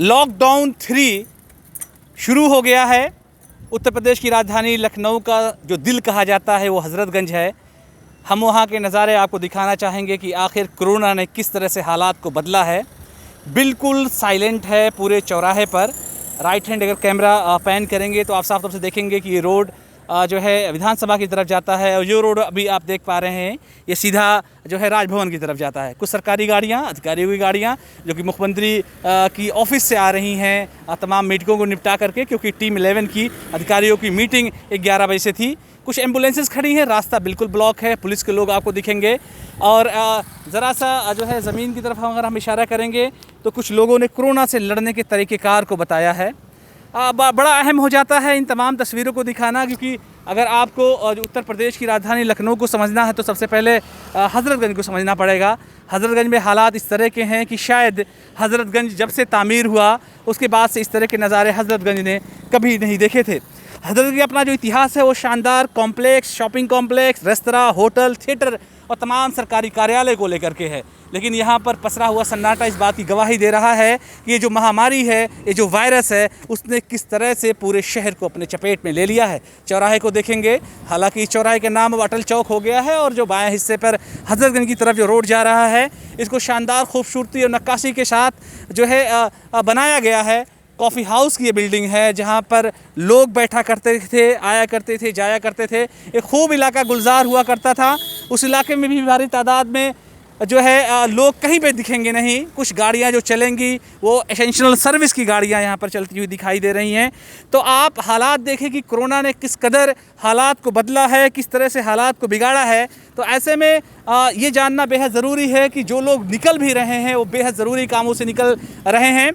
Lockdown 3 शुरू हो गया है। उत्तर प्रदेश की राजधानी लखनऊ का जो दिल कहा जाता है वो हज़रतगंज है। हम वहाँ के नज़ारे आपको दिखाना चाहेंगे कि आखिर कोरोना ने किस तरह से हालात को बदला है। बिल्कुल साइलेंट है पूरे चौराहे पर। राइट हैंड अगर कैमरा पैन करेंगे तो आप साफ तौर से देखेंगे कि ये रोड जो है विधानसभा की तरफ जाता है, और जो रोड अभी आप देख पा रहे हैं ये सीधा जो है राजभवन की तरफ जाता है। कुछ सरकारी गाड़ियाँ, अधिकारियों की गाड़ियाँ जो कि मुख्यमंत्री की ऑफिस से आ रही हैं तमाम मीटिंगों को निपटा करके, क्योंकि टीम 11 की अधिकारियों की मीटिंग 11 बजे से थी। कुछ एम्बुलेंसेस खड़ी हैं, रास्ता बिल्कुल ब्लॉक है, पुलिस के लोग आपको दिखेंगे। और ज़रा सा जो है ज़मीन की तरफ अगर हम इशारा करेंगे तो कुछ लोगों ने कोरोना से लड़ने के तरीक़ेकार को बताया है। बड़ा अहम हो जाता है इन तमाम तस्वीरों को दिखाना, क्योंकि अगर आपको उत्तर प्रदेश की राजधानी लखनऊ को समझना है तो सबसे पहले हज़रतगंज को समझना पड़ेगा। हज़रतगंज में हालात इस तरह के हैं कि शायद हज़रतगंज जब से तामीर हुआ उसके बाद से इस तरह के नज़ारे हज़रतगंज ने कभी नहीं देखे थे। हज़रतगंज का अपना जो इतिहास है वो शानदार complex, shopping complex, restaurant, hotel, theatre और तमाम सरकारी कार्यालय को लेकर के है। लेकिन यहाँ पर पसरा हुआ सन्नाटा इस बात की गवाही दे रहा है कि ये जो महामारी है, ये जो वायरस है, उसने किस तरह से पूरे शहर को अपने चपेट में ले लिया है। चौराहे को देखेंगे, हालांकि इस चौराहे का नाम अब अटल चौक हो गया है, और जो बाएं हिस्से पर हज़रतगंज की तरफ जो रोड जा रहा है इसको शानदार खूबसूरती और नक्काशी के साथ जो है बनाया गया है। कॉफ़ी हाउस की ये बिल्डिंग है जहाँ पर लोग बैठा करते थे, आया करते थे, जाया करते थे। एक खूब इलाका गुलजार हुआ करता था। उस इलाके में भी भारी तादाद में जो है लोग कहीं पे दिखेंगे नहीं। कुछ गाड़ियाँ जो चलेंगी वो एसेंशियल सर्विस की गाड़ियाँ यहाँ पर चलती हुई दिखाई दे रही हैं। तो आप हालात देखें कि कोरोना ने किस कदर हालात को बदला है, किस तरह से हालात को बिगाड़ा है। तो ऐसे में ये जानना बेहद ज़रूरी है कि जो लोग निकल भी रहे हैं वो बेहद ज़रूरी कामों से निकल रहे हैं।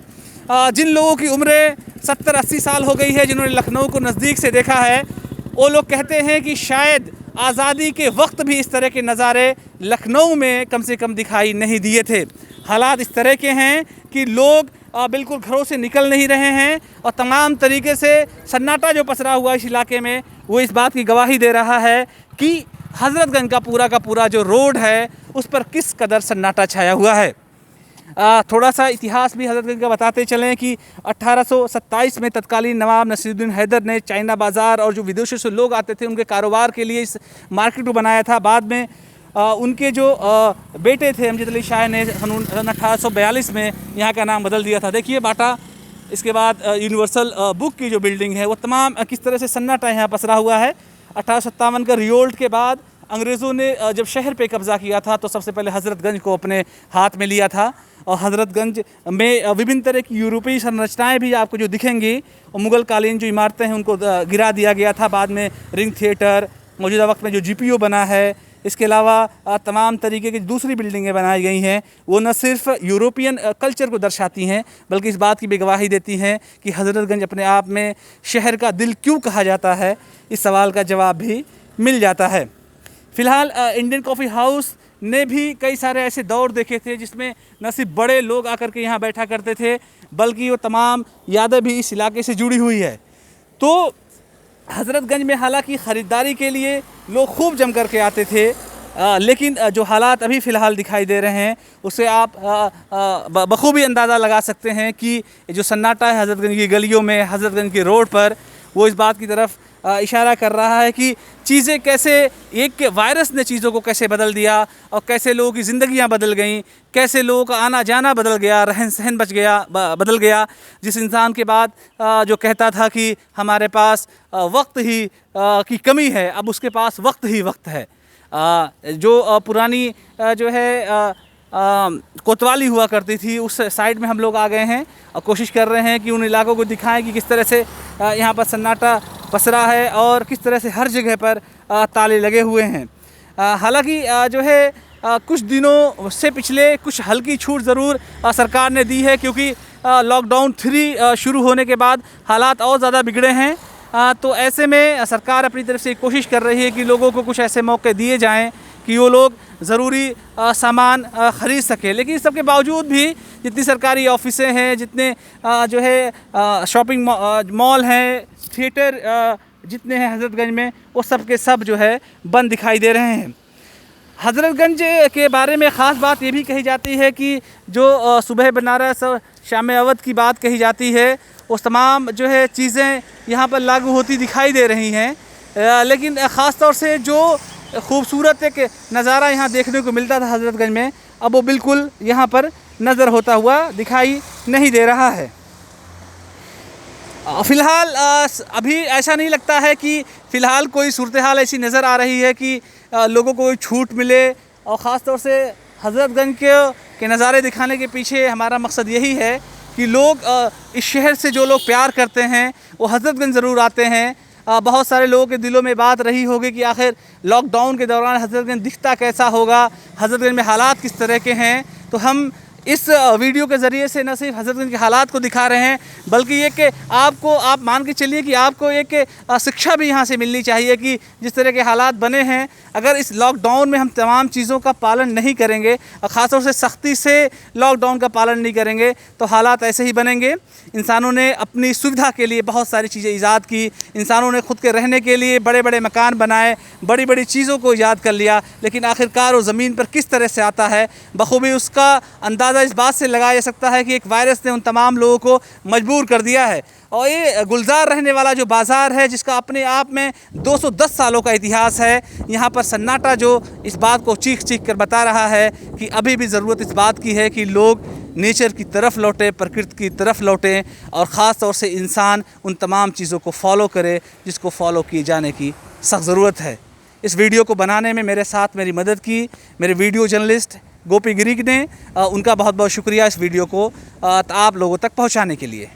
जिन लोगों की उम्रें 70-80 साल हो गई है, जिन्होंने लखनऊ को नज़दीक से देखा है, वो लोग कहते हैं कि शायद आज़ादी के वक्त भी इस तरह के नज़ारे लखनऊ में कम से कम दिखाई नहीं दिए थे। हालात इस तरह के हैं कि लोग बिल्कुल घरों से निकल नहीं रहे हैं, और तमाम तरीके से सन्नाटा जो पसरा हुआ इस इलाके में वो इस बात की गवाही दे रहा है कि हज़रतगंज का पूरा जो रोड है उस पर किस कदर सन्नाटा छाया हुआ है। थोड़ा सा इतिहास भी हज़रतगंज का बताते चलें कि 1827 में तत्कालीन नवाब नसीरुद्दीन हैदर ने चाइना बाज़ार और जो विदेशों से लोग आते थे उनके कारोबार के लिए इस मार्केट को बनाया था। बाद में उनके जो बेटे थे अमजद अली शाह ने सन 1842 में यहाँ का नाम बदल दिया था। देखिए बाटा, इसके बाद यूनिवर्सल बुक की जो बिल्डिंग है वो तमाम किस तरह से सन्नाटा यहाँ पसरा हुआ है। 1857 का रिवोल्ट के बाद अंग्रेज़ों ने जब शहर पे कब्ज़ा किया था तो सबसे पहले हज़रतगंज को अपने हाथ में लिया था, और हज़रतगंज में विभिन्न तरह की यूरोपीय संरचनाएं भी आपको जो दिखेंगी, और मुग़ल कालीन जो इमारतें हैं उनको गिरा दिया गया था। बाद में रिंग थिएटर, मौजूदा वक्त में जो GPO बना है, इसके अलावा तमाम तरीके की दूसरी बिल्डिंगें बनाई गई हैं, वो न सिर्फ यूरोपियन कल्चर को दर्शाती हैं बल्कि इस बात की भी गवाही देती हैं कि हज़रतगंज अपने आप में शहर का दिल क्यों कहा जाता है। इस सवाल का जवाब भी मिल जाता है। फ़िलहाल इंडियन कॉफ़ी हाउस ने भी कई सारे ऐसे दौर देखे थे जिसमें न सिर्फ बड़े लोग आकर के यहाँ बैठा करते थे बल्कि वो तमाम यादें भी इस इलाके से जुड़ी हुई है। तो हज़रतगंज में हालांकि ख़रीदारी के लिए लोग खूब जम कर के आते थे, लेकिन जो हालात अभी फ़िलहाल दिखाई दे रहे हैं उससे आप बखूबी अंदाज़ा लगा सकते हैं कि जो सन्नाटा है हज़रतगंज की गलियों में, हज़रतगंज के रोड पर, वो इस बात की तरफ इशारा कर रहा है कि चीज़ें कैसे, एक वायरस ने चीज़ों को कैसे बदल दिया और कैसे लोगों की ज़िंदगियां बदल गईं, कैसे लोगों का आना जाना बदल गया, रहन सहन बदल गया। जिस इंसान के बाद जो कहता था कि हमारे पास वक्त ही की कमी है, अब उसके पास वक्त ही वक्त है। जो पुरानी जो है कोतवाली हुआ करती थी उस साइड में हम लोग आ गए हैं और कोशिश कर रहे हैं कि उन इलाकों को दिखाएं कि किस तरह से यहाँ पर सन्नाटा पसरा है और किस तरह से हर जगह पर ताले लगे हुए हैं। हालांकि जो है कुछ दिनों से पिछले कुछ हल्की छूट ज़रूर सरकार ने दी है, क्योंकि लॉकडाउन 3 शुरू होने के बाद हालात और ज़्यादा बिगड़े हैं। तो ऐसे में सरकार अपनी तरफ से कोशिश कर रही है कि लोगों को कुछ ऐसे मौके दिए जाएं कि वो लोग ज़रूरी सामान ख़रीद सकें। लेकिन इस सब के बावजूद भी जितनी सरकारी ऑफिसें हैं, जितने जो है शॉपिंग मॉल हैं, थिएटर जितने हैं हज़रतगंज में, वो सब के सब जो है बंद दिखाई दे रहे हैं। हज़रतगंज के बारे में ख़ास बात ये भी कही जाती है कि जो सुबह बनारस और शाम अवध की बात कही जाती है, उस तमाम जो है चीज़ें यहाँ पर लागू होती दिखाई दे रही हैं। लेकिन ख़ास तौर से जो खूबसूरत एक नज़ारा यहाँ देखने को मिलता था हज़रतगंज में, अब वो बिल्कुल यहाँ पर नज़र होता हुआ दिखाई नहीं दे रहा है। फ़िलहाल अभी ऐसा नहीं लगता है कि फ़िलहाल कोई सूरत हाल ऐसी नज़र आ रही है कि लोगों को कोई छूट मिले, और ख़ास तौर से हज़रतगंज के नज़ारे दिखाने के पीछे हमारा मकसद यही है कि लोग इस शहर से जो लोग प्यार करते हैं वो हज़रतगंज ज़रूर आते हैं। बहुत सारे लोगों के दिलों में बात रही होगी कि आखिर लॉकडाउन के दौरान हज़रतगंज दिखता कैसा होगा, हज़रतगंज में हालात किस तरह के हैं। तो हम इस वीडियो के ज़रिए से न सिर्फ हज़रतगंज के हालात को दिखा रहे हैं, बल्कि ये कि आप मान के चलिए कि आपको एक शिक्षा भी यहाँ से मिलनी चाहिए कि जिस तरह के हालात बने हैं, अगर इस लॉकडाउन में हम तमाम चीज़ों का पालन नहीं करेंगे, ख़ास तौर से सख्ती से लॉकडाउन का पालन नहीं करेंगे, तो हालात ऐसे ही बनेंगे। इंसानों ने अपनी सुविधा के लिए बहुत सारी चीज़ें ईजाद की, इंसानों ने ख़ुद के रहने के लिए बड़े बड़े मकान बनाए, बड़ी बड़ी चीज़ों को ईजाद कर लिया, लेकिन आखिरकार वो ज़मीन पर किस तरह से आता है, बखूबी उसका अंदाज़ा इस बात से लगाया जा सकता है कि एक वायरस ने उन तमाम लोगों को मजबूर कर दिया है। और ये गुलजार रहने वाला जो बाज़ार है, जिसका अपने आप में 210 सालों का इतिहास है, यहाँ पर सन्नाटा जो इस बात को चीख चीख कर बता रहा है कि अभी भी ज़रूरत इस बात की है कि लोग नेचर की तरफ लौटें, प्रकृति की तरफ लौटें, और ख़ास तौर से इंसान उन तमाम चीज़ों को फॉलो करे जिसको फॉलो किए जाने की सख्त ज़रूरत है। इस वीडियो को बनाने में मेरे साथ मेरी मदद की मेरे वीडियो जर्नलिस्ट गोपी गिरी ने, उनका बहुत बहुत शुक्रिया इस वीडियो को आप लोगों तक पहुंचाने के लिए।